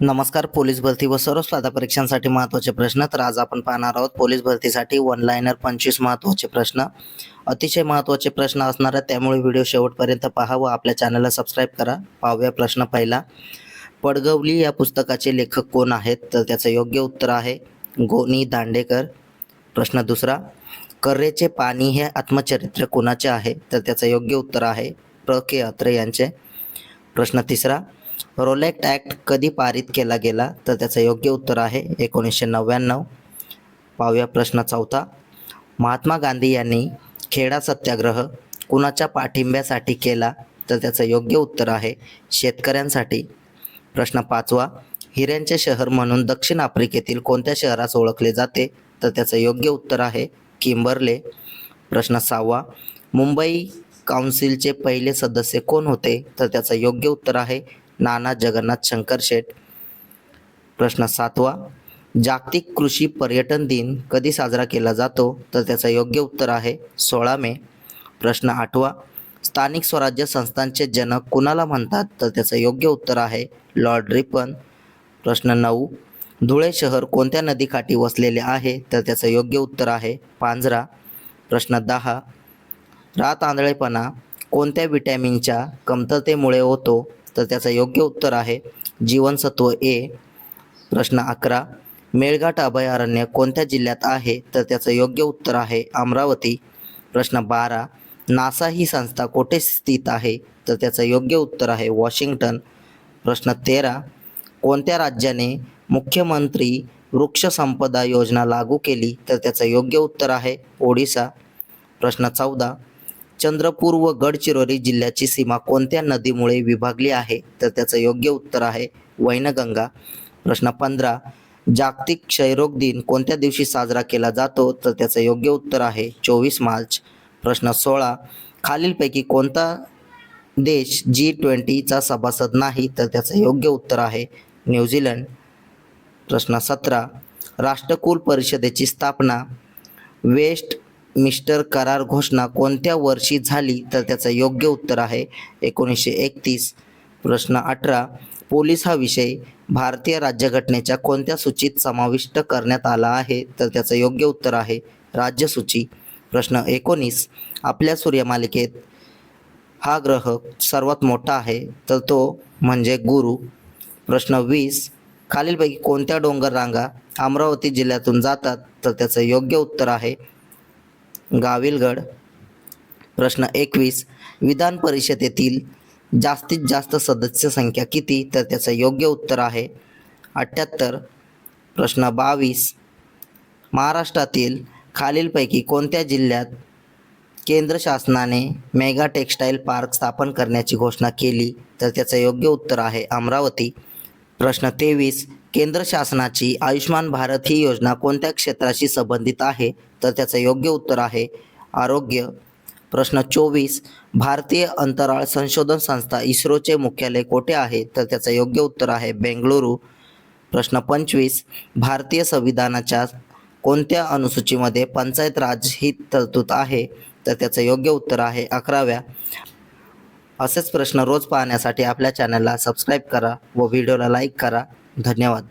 नमस्कार. पोलीस भरती व सर्व स्पर्धा परीक्षांसाठी महत्त्वाचे प्रश्न. तर आज आपण पाहणार आहोत पोलीस भरतीसाठी वन लाइनर 25 महत्त्वाचे प्रश्न. अतिशय महत्त्वाचे प्रश्न असणार आहेत, त्यामुळे व्हिडिओ शेवटपर्यंत पहा व आपल्या चॅनलला सबस्क्राईब करा. पाहूया प्रश्न पहिला. पडगवली या पुस्तकाचे लेखक कोण आहेत? तर त्याचं योग्य उत्तर आहे गो. दांडेकर. प्रश्न दुसरा. कर्रेचे पाणी हे आत्मचरित्र कोणाचे आहे? तर त्याचं योग्य उत्तर आहे के. अत्रे यांचे. प्रश्न तिसरा. रोलॅक्ट ॲक्ट कधी पारित केला गेला? तर त्याचं योग्य उत्तर आहे 1999. पाहूया प्रश्न चौथा. महात्मा गांधी यांनी खेडा सत्याग्रह कुणाच्या पाठिंब्यासाठी केला? तर त्याचं योग्य उत्तर आहे शेतकऱ्यांसाठी. प्रश्न पाचवा. हिऱ्यांचे शहर म्हणून दक्षिण आफ्रिकेतील कोणत्या शहरास ओळखले जाते? तर त्याचं योग्य उत्तर आहे किंबर्ले. प्रश्न सहावा. मुंबई काउन्सिलचे पहिले सदस्य कोण होते? तर त्याचं योग्य उत्तर आहे नाना जगन्नाथ शंकर शेठ. प्रश्न सातवा. जागतिक कृषी पर्यटन दिन कधी साजरा केला जातो? तर त्याचं योग्य उत्तर आहे 16 मे. प्रश्न आठवा. स्थानिक स्वराज्य संस्थांचे जनक कुणाला म्हणतात? तर त्याचं योग्य उत्तर आहे लॉर्ड रिपन. प्रश्न 9. धुळे शहर कोणत्या नदीकाठी वसलेले आहे? तर त्याचं योग्य उत्तर आहे पांझरा. प्रश्न 10. रातआंधळेपणा कोणत्या विटॅमिनच्या कमतरतेमुळे होतो? तर त्याचं योग्य उत्तर आहे जीवनसत्व ए. प्रश्न 11. मेळघाट अभयारण्य कोणत्या जिल्ह्यात आहे? तर त्याचं योग्य उत्तर आहे अमरावती. प्रश्न 12. नासा ही संस्था कोठे स्थित आहे? तर त्याचं योग्य उत्तर आहे वॉशिंग्टन. प्रश्न 13. कोणत्या राज्याने मुख्यमंत्री वृक्ष संपदा योजना लागू केली? तर त्याचं योग्य उत्तर आहे ओडिसा. प्रश्न 14. चंद्रपूर व गडचिरोली जिल्ह्याची सीमा कोणत्या नदीमुळे विभागली आहे? तर त्याचं योग्य उत्तर आहे वैनगंगा. प्रश्न 15. जागतिक क्षयरोग दिन कोणत्या दिवशी साजरा केला जातो? तर त्याचं योग्य उत्तर आहे 24 मार्च. प्रश्न 16. खालीलपैकी कोणता देश G20चा सभासद नाही? तर त्याचं योग्य उत्तर आहे न्यूझीलंड. प्रश्न 17. राष्ट्रकुल परिषदेची स्थापना वेस्टमिन्स्टर करार घोषणा कोणत्या वर्षी झाली? तर त्याचं योग्य उत्तर आहे 1931. प्रश्न 18. पोलीस हा विषय भारतीय राज्यघटनेच्या कोणत्या सूचीत समाविष्ट करण्यात आला आहे? तर त्याचं योग्य उत्तर आहे राज्यसूची. प्रश्न 19. आपल्या सूर्यमालिकेत हा ग्रह सर्वात मोठा आहे, तर तो म्हणजे गुरु. प्रश्न 20. खालीलपैकी कोणत्या डोंगर रांगा अमरावती जिल्ह्यातून जातात? तर त्याचं योग्य उत्तर आहे गाविलगड. प्रश्न 21. विधान परिषदेतील जास्तीत जास्त सदस्य संख्या किती? तर त्याचं योग्य उत्तर आहे 78. प्रश्न 22. महाराष्ट्रातील खालीलपैकी कोणत्या जिल्ह्यात केंद्र शासनाने मेगा टेक्स्टाईल पार्क स्थापन करण्याची घोषणा केली? तर त्याचं योग्य उत्तर आहे अमरावती. प्रश्न 23. केंद्र शासनाची आयुष्मान भारत ही योजना कोणत्या क्षेत्राशी संबंधित आहे? तर त्याचं योग्य उत्तर आहे आरोग्य. प्रश्न 24. भारतीय अंतराळ संशोधन संस्था इस्रोचे मुख्यालय कोठे आहे? तर त्याचं योग्य उत्तर आहे बेंगळुरू. प्रश्न 25. भारतीय संविधानाच्या कोणत्या अनुसूचीमध्ये पंचायत राज ही तरतूद आहे? तर त्याचं योग्य उत्तर आहे 11व्या. असेच प्रश्न रोज पाहण्यासाठी आपल्या चॅनलला सबस्क्राईब करा व व्हिडिओला लाईक करा. धन्यवाद.